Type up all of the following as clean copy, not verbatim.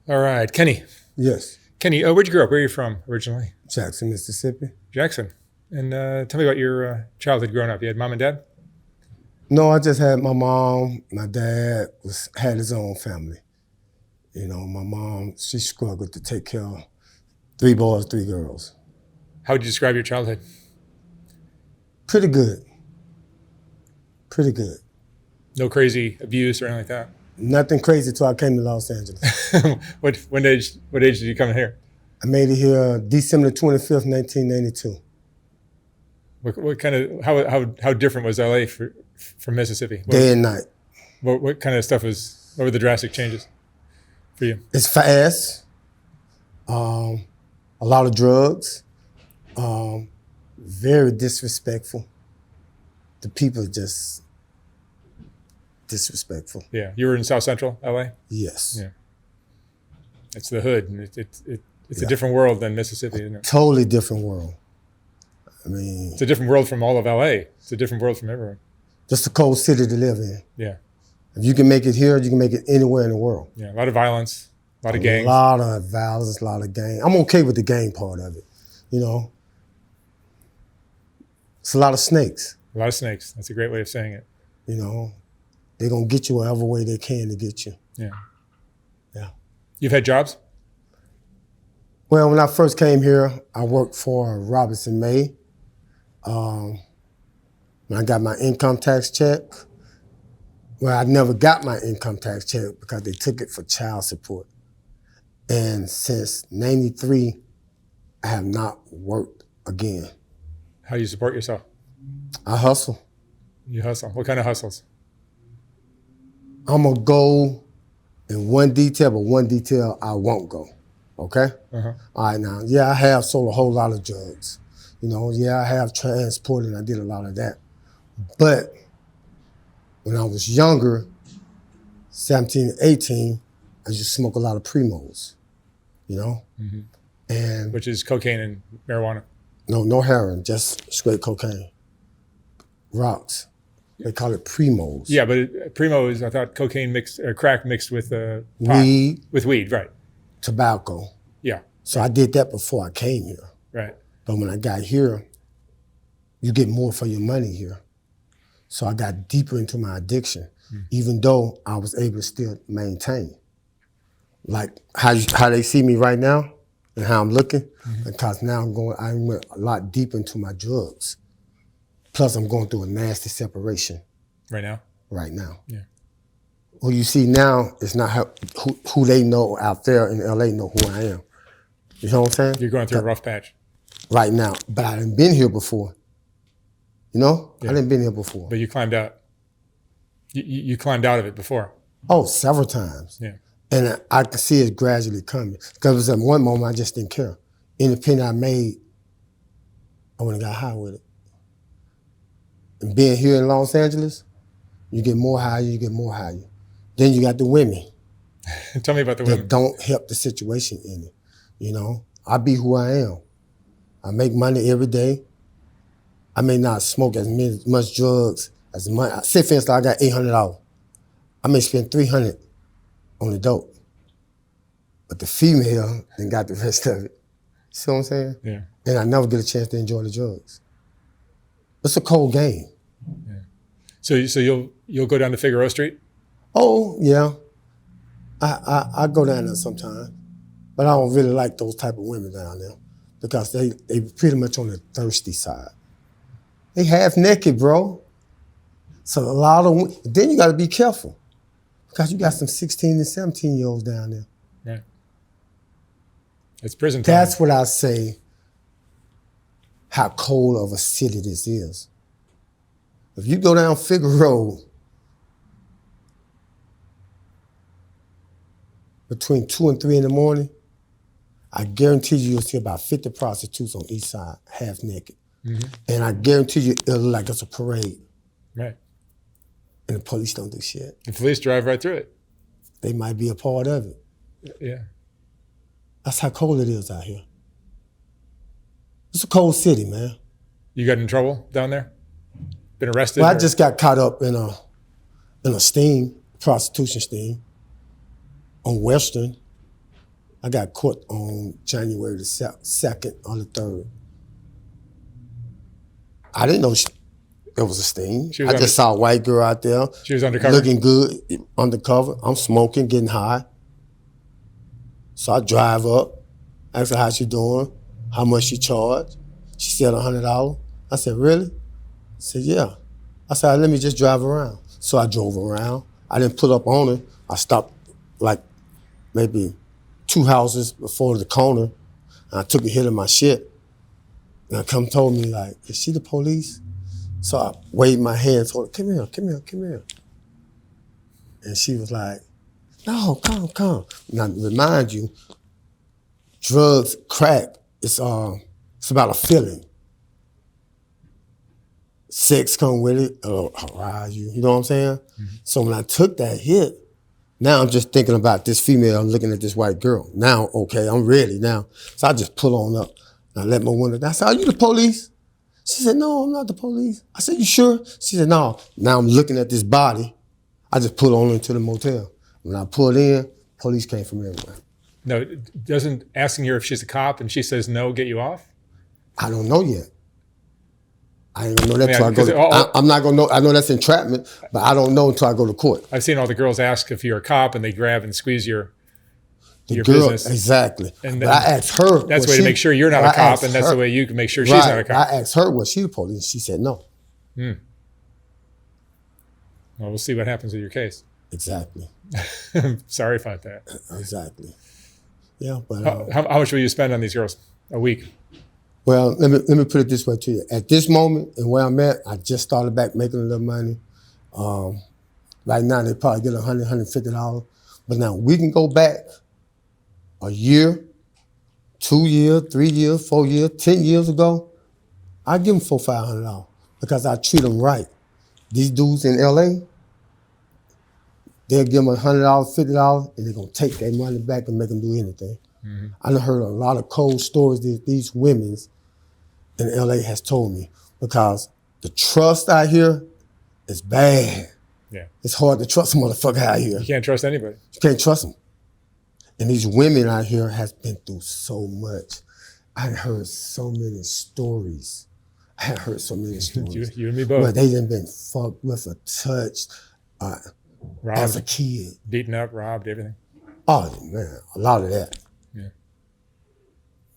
All right, Kenny. Yes. Kenny, where'd you grow up? Where are you from originally? Jackson, Mississippi. Jackson. And tell me about your childhood growing up. You had mom and dad? No, I just had my mom. My dad had his own family. You know, my mom, she struggled to take care of 3 boys, 3 girls. How would you describe your childhood? Pretty good. Pretty good. No crazy abuse or anything like that? Nothing crazy till I came to Los Angeles. What age did you come here? I made it here December 25th, 1992. What kind of how different was LA from Mississippi? Day and night. What kind of stuff what were the drastic changes for you? It's fast. A lot of drugs. Very disrespectful. The people are just disrespectful. Yeah, you were in South Central LA? Yes. Yeah. It's the hood, and it's a different world than Mississippi, isn't it? Totally different world. I mean, It's a different world from all of LA. It's a different world from everywhere. just a cold city to live in. Yeah. If you can make it here, you can make it anywhere in the world. Yeah, a lot of violence, a lot of gangs. A lot of violence, a lot of gang. I'm okay with the gang part of it, you know. It's a lot of snakes, A lot of snakes. That's a great way of saying it. you know. They're going to get you whatever way they can to get you. Yeah. Yeah. You've had jobs? Well, when I first came here, I worked for Robinson May. When I got my income tax check, well, I never got my income tax check because they took it for child support. And since '93, I have not worked again. How do you support yourself? I hustle. You hustle. What kind of hustles? I'm going to go in one detail, but one detail I won't go, okay? Uh-huh. All right, now, yeah, I have sold a whole lot of drugs. You know, yeah, I have transported, and I did a lot of that. But when I was younger, 17, 18, I used to smoke a lot of Primos, you know? Mm-hmm. And Which is cocaine and marijuana. no heroin, just straight cocaine. Rocks. They call it Primos. Yeah, but Primo is, I thought, cocaine mixed, or crack mixed with pot. Weed. With weed, right. Tobacco. Yeah. So I did that before I came here. Right. But when I got here, you get more for your money here. So I got deeper into my addiction, even though I was able to still maintain. Like how they see me right now and how I'm looking, because now I went a lot deep into my drugs. Plus I'm going through a nasty separation Right now? right now. Yeah. Who you see now is not who they know out there in LA know who I am. You know what I'm saying? You're going through a rough patch. Right now. But I done been here before. You know? Yeah. I done been here before. But you climbed out. You climbed out of it before. Oh, several times. Yeah. And I could see it gradually coming. Because at one moment, I just didn't care. Any penny I made, I went and got high with it. And being here in Los Angeles, you get more higher, you get more higher. Then you got the women Tell me about the that women. don't help the situation any. You know, I be who I am. I make money every day. I may not smoke as much drugs as money. Say for instance, I got $800. I may spend $300 on the dope. But the female then got the rest of it. See what I'm saying? Yeah. And I never get a chance to enjoy the drugs. It's a cold game. So you'll go down to Figueroa Street? Oh, yeah. I go down there sometimes. But I don't really like those type of women down there because they pretty much on the thirsty side. They half naked, bro. So a lot of then you got to be careful because you got some 16 and 17-year-olds down there. Right. It's prison time. That's what I say. How cold of a city this is. If you go down Figueroa between 2 and 3 in the morning, I guarantee you'll see about 50 prostitutes on each side, half naked. Mm-hmm. And I guarantee you it'll look like it's a parade. Right. And the police don't do shit. The police drive right through it. They might be a part of it. Yeah. That's how cold it is out here. It's a cold city, man. You got in trouble down there? Been arrested? Well, I just got caught up in a sting, prostitution sting, on Western. I got caught on January the 2nd or the 3rd. I didn't know it was a sting. I just saw a white girl out there. She was undercover? Looking good, undercover. I'm smoking, getting high. So I drive up, ask her how she doing, how much she charged. She said $100. I said, really? I said, yeah. I said, let me just drive around. So I drove around. I didn't pull up on her. I stopped like maybe 2 houses before the corner. And I took a hit of my shit. And I told me like, is she the police? So I waved my hand, told her, come here, come here, come here. And she was like, no, come. Now, remind you, drugs, crack, it's about a feeling. Sex come with it, it'll arouse you, you know what I'm saying? Mm-hmm. So when I took that hit, now I'm just thinking about this female, I'm looking at this white girl. Now, okay, I'm ready now. So I just pull on up. And I let my window down. I said, are you the police? She said, no, I'm not the police. I said, you sure? She said, no. Now I'm looking at this body. I just pulled on into the motel. When I pulled in, police came from everywhere. No, doesn't asking her if she's a cop and she says no get you off? I don't know yet. I ain't gonna know that until I go to, I'm not gonna know. I know that's entrapment, but I don't know until I go to court. I've seen all the girls ask if you're a cop and they grab and squeeze your girl, business. Exactly. And but I asked her. That's the way to make sure you're not a cop, and that's the way you can make sure she's not a cop. I asked her, was she the police? She said no. Well, we'll see what happens with your case. Exactly. Sorry about that. Exactly. Yeah, but how much will you spend on these girls a week? Well, let me put it this way to you. At this moment and where I'm at, I just started back making a little money. Right now, they probably get $100, $150. But now we can go back a year, 2 years, 3 years, 4 years, 10 years ago. I give them $400, $500 because I treat them right. These dudes in LA, they'll give them $100, $50, and they're gonna take their money back and make them do anything. Mm-hmm. I done heard a lot of cold stories that these women in LA has told me because the trust out here is bad. Yeah. It's hard to trust a motherfucker out here. You can't trust anybody. You can't trust them. And these women out here has been through so much. I heard so many stories. You and me both. Where they done been fucked with or touched robbed, as a kid. Beaten up, robbed, everything. Oh, man, a lot of that. Yeah.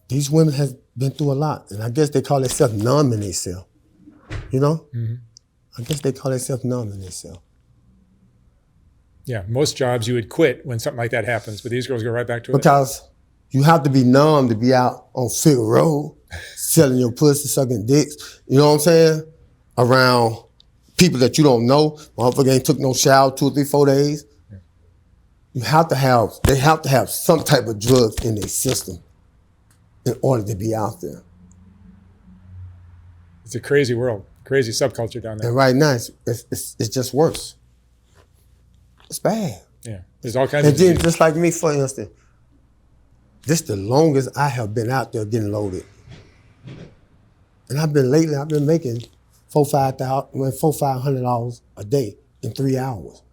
These women have been through a lot. And I guess they call themselves numbing themselves. You know? Mm-hmm. I guess they call themselves numbing themselves. Yeah, most jobs you would quit when something like that happens, but these girls go right back to it. Because you have to be numb to be out on Figure Road, selling your pussy, sucking dicks, you know what I'm saying? Around people that you don't know. Motherfucker ain't took no shower 2 or 3, 4 days. Yeah. They have to have some type of drugs in their system in order to be out there. It's a crazy world, crazy subculture down there. And right now, it's just worse. It's bad. Yeah, there's all kinds of diseases. And then just like me, for instance, this the longest I have been out there getting loaded. And I've been making $400-$500 a day in 3 hours.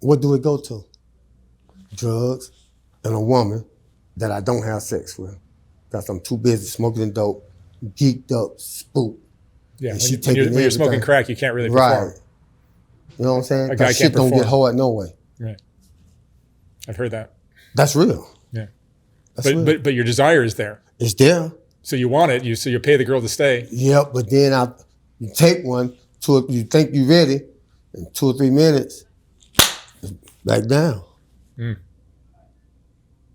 What do it go to? Drugs and a woman that I don't have sex with. Because I'm too busy smoking dope, geeked up, spooked. Yeah, when you're smoking crack, you can't really perform. Right. You know what I'm saying? A guy that shit can't perform. Don't get hard no way. Right. I've heard that. That's real. Yeah. Real. But your desire is there. It's there. So you want it. So you pay the girl to stay. Yep. But then you take one. You think you're ready, in 2 or 3 minutes, it's back down.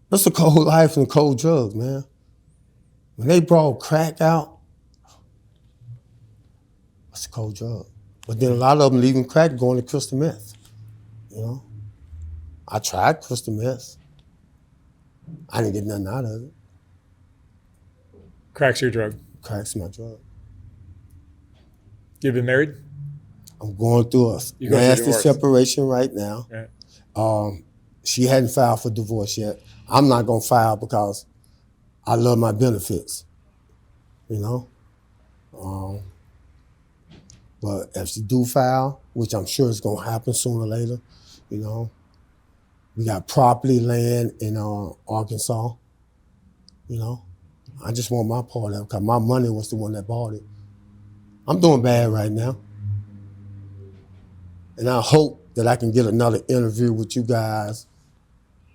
That's a cold life and cold drugs, man. When they brought crack out, that's a cold drug. But then a lot of them leaving crack going to crystal meth. You know? I tried crystal meth. I didn't get nothing out of it. Crack's your drug. Crack's my drug. You've been married? I'm going through a nasty separation right now. Right. She hadn't filed for divorce yet. I'm not gonna file because I love my benefits. You know? But if she do file, which I'm sure is gonna happen sooner or later, you know, We got property, land in Arkansas. You know, I just want my part of it because my money was the one that bought it. I'm doing bad right now. And I hope that I can get another interview with you guys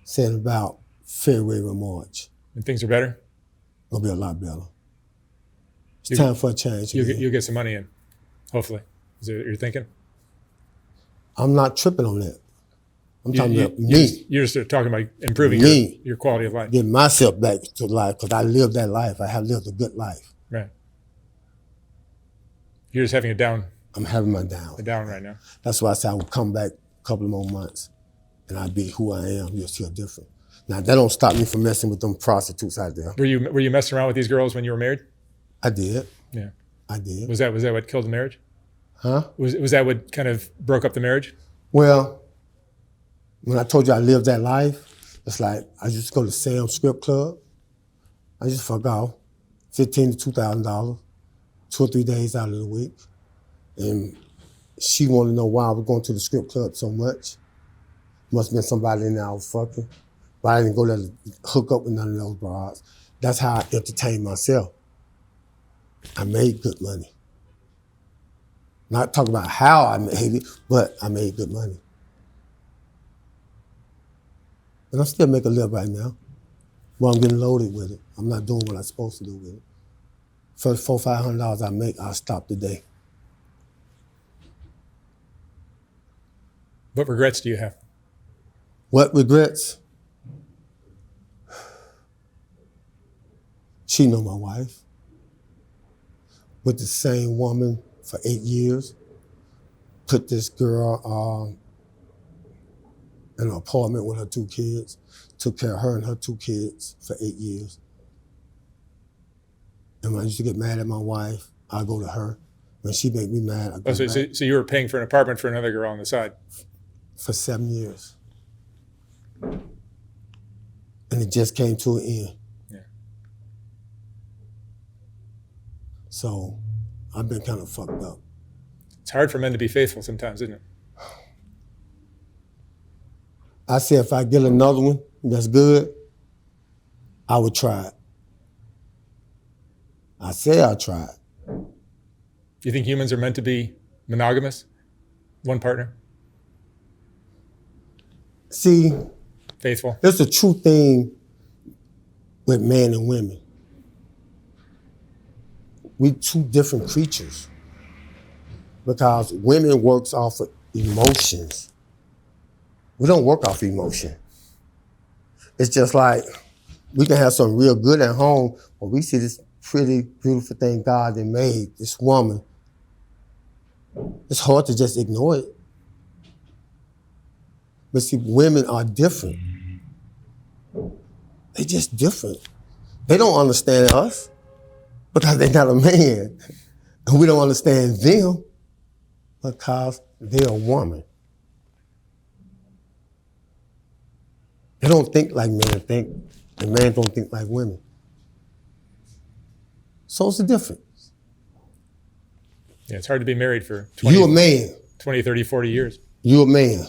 saying about February or March. And things are better? It'll be a lot better. It's time for a change. You'll get some money in, hopefully. Is that what you're thinking? I'm not tripping on that. I'm talking about me. You're just talking about improving your quality of life. Getting myself back to life because I lived that life. I have lived a good life. Right. You're just having a down. I'm having my down. A down right now. That's why I said I would come back a couple of more months and I'd be who I am. You'll see a difference. Now, that don't stop me from messing with them prostitutes out there. Were you messing around with these girls when you were married? I did. Yeah. I did. Was that what killed the marriage? Huh? Was that what kind of broke up the marriage? Well, when I told you I lived that life, it's like I used to go to Sam's Strip Club. I just fuck off, $1,500 to $2,000, 2 or 3 days out of the week. And she wanted to know why I was going to the strip club so much. Must have been somebody in there I was fucking. But I didn't go there to hook up with none of those bras. That's how I entertained myself. I made good money. Not talking about how I made it, but I made good money. And I still make a living right now. Well, I'm getting loaded with it. I'm not doing what I'm supposed to do with it. First $400, $500 I make, I'll stop today. What regrets do you have? What regrets? Cheating on my wife with the same woman for 8 years. Put this girl in an apartment with her 2 kids. Took care of her and her 2 kids for 8 years. And when I used to get mad at my wife, I go to her. When she make me mad, I go back. So you were paying for an apartment for another girl on the side? For 7 years. And it just came to an end. Yeah. So I've been kind of fucked up. It's hard for men to be faithful sometimes, isn't it? I said if I get another one that's good, I would try it. I said I'll try it. Do you think humans are meant to be monogamous? One partner? See, faithful? there's a true thing with men and women. We 2 different creatures because women works off of emotions. We don't work off emotion. It's just like we can have something real good at home, but we see this pretty beautiful thing God had made, this woman. It's hard to just ignore it. But see, women are different. They're just different. They don't understand us because they're not a man. And we don't understand them because they're a woman. They don't think like men think, and men don't think like women. So it's a difference. Yeah, it's hard to be married for 20, You a man. 20, 30, 40 years. You a man.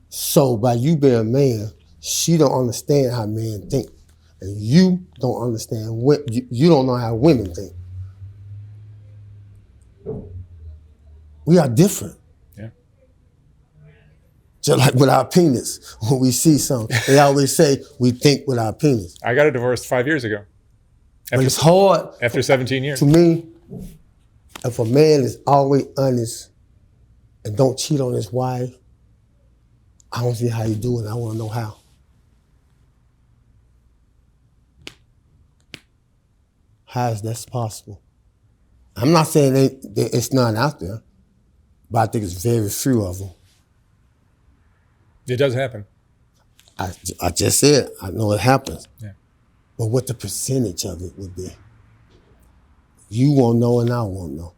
So by you being a man, she don't understand how men think. And you don't understand, you don't know how women think. We are different. Yeah. Just like with our penis, when we see something, they always say we think with our penis. I got a divorce 5 years ago. But it's hard. After 17 years. To me, if a man is always honest and don't cheat on his wife, I don't see how you do it. I want to know how. How is that possible? I'm not saying it's none out there, but I think it's very few of them. It does happen. I just said, I know it happens. Yeah. But what the percentage of it would be. You won't know and I won't know.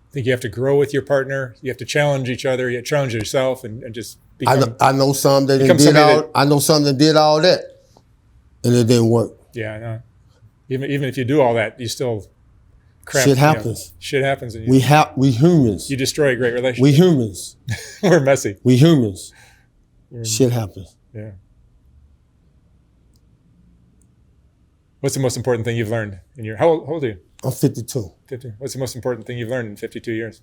I think you have to grow with your partner. You have to challenge each other. You have to challenge yourself and just become. I know some that did all that, and it didn't work. Yeah, I know. Even if you do all that, you still crap. Shit happens. Shit happens, and We humans. you destroy a great relationship. We humans. We're messy. We humans. We're- Shit happens. Yeah. What's the most important thing you've learned in your? How old are you? I'm 52. 50. What's the most important thing you've learned in 52 years?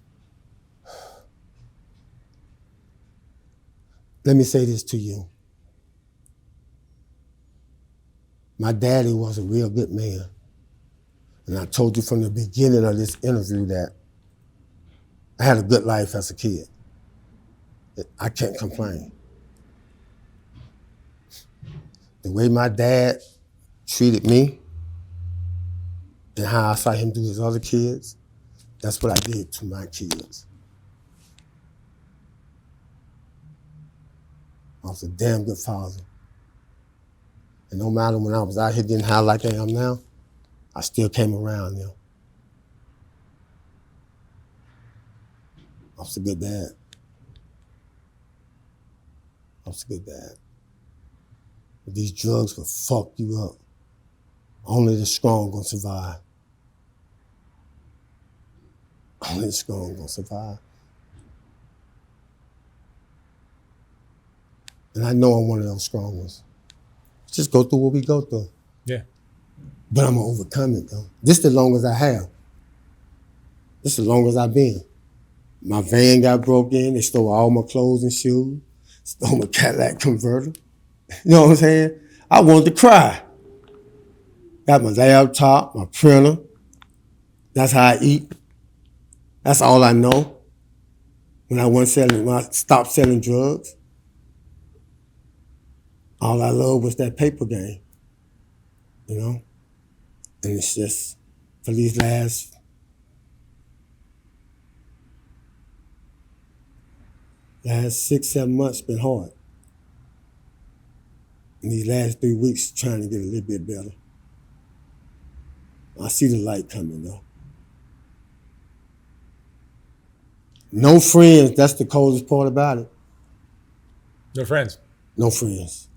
Let me say this to you. My daddy was a real good man. And I told you from the beginning of this interview that I had a good life as a kid. I can't complain. The way my dad treated me and how I saw him do his other kids, that's what I did to my kids. I was a damn good father. And no matter when I was out here getting high like I am now, I still came around them. I was a good dad. I was a good dad. But these drugs will fuck you up. Only the strong gonna survive. Only the strong gonna survive. And I know I'm one of those strong ones. Just go through what we go through. Yeah. But I'm gonna overcome it though. This the longest I have. This the longest I've been. My van got broke in, they stole all my clothes and shoes, stole my Cadillac converter. You know what I'm saying? I wanted to cry. Got my laptop, my printer. That's how I eat. That's all I know. When I stopped selling drugs, all I loved was that paper game, you know? And it's just, for these last 6-7 months been hard. And these last 3 weeks trying to get a little bit better. I see the light coming though. No friends, that's the coldest part about it. No friends. No friends.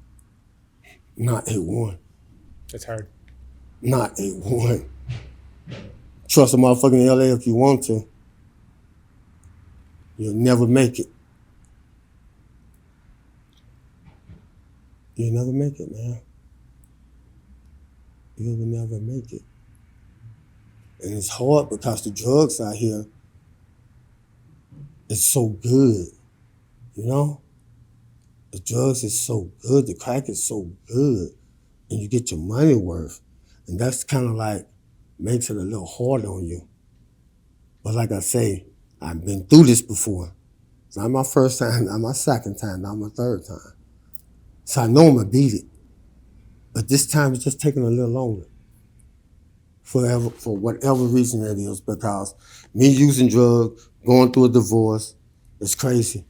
Not a one. That's hard. Not a one. Trust a motherfucker in LA if you want to. You'll never make it. You'll never make it, man. You'll never make it. And it's hard because the drugs out here, it's so good, you know? The drugs is so good, the crack is so good, and you get your money worth. And that's kind of like, makes it a little hard on you. But like I say, I've been through this before. It's not my first time, not my second time, not my third time. So I know I'm gonna beat it. But this time it's just taking a little longer. For whatever reason that is, because me using drugs, going through a divorce, it's crazy.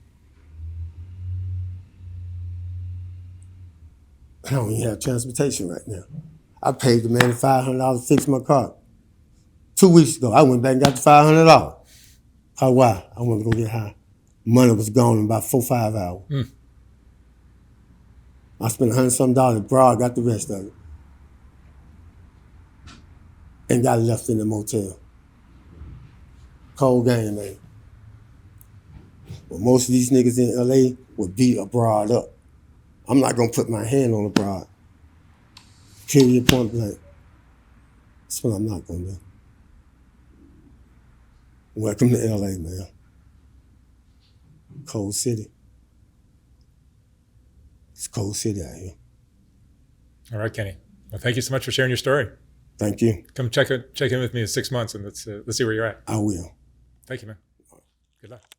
I don't even have transportation right now. I paid the man $500 to fix my car. 2 weeks ago, I went back and got the $500. How why? I wanted to go get high. Money was gone in about 4-5 hours. I spent $100-something abroad, got the rest of it. And got left in the motel. Cold game, man. But most of these niggas in LA would beat a broad up. I'm not gonna put my hand on a broad. Period, point blank. That's what I'm not gonna do. Welcome to LA, man. Cold city. It's a cold city out here. All right, Kenny. Well, thank you so much for sharing your story. Thank you. Come check in with me in 6 months and let's see where you're at. I will. Thank you, man. Good luck.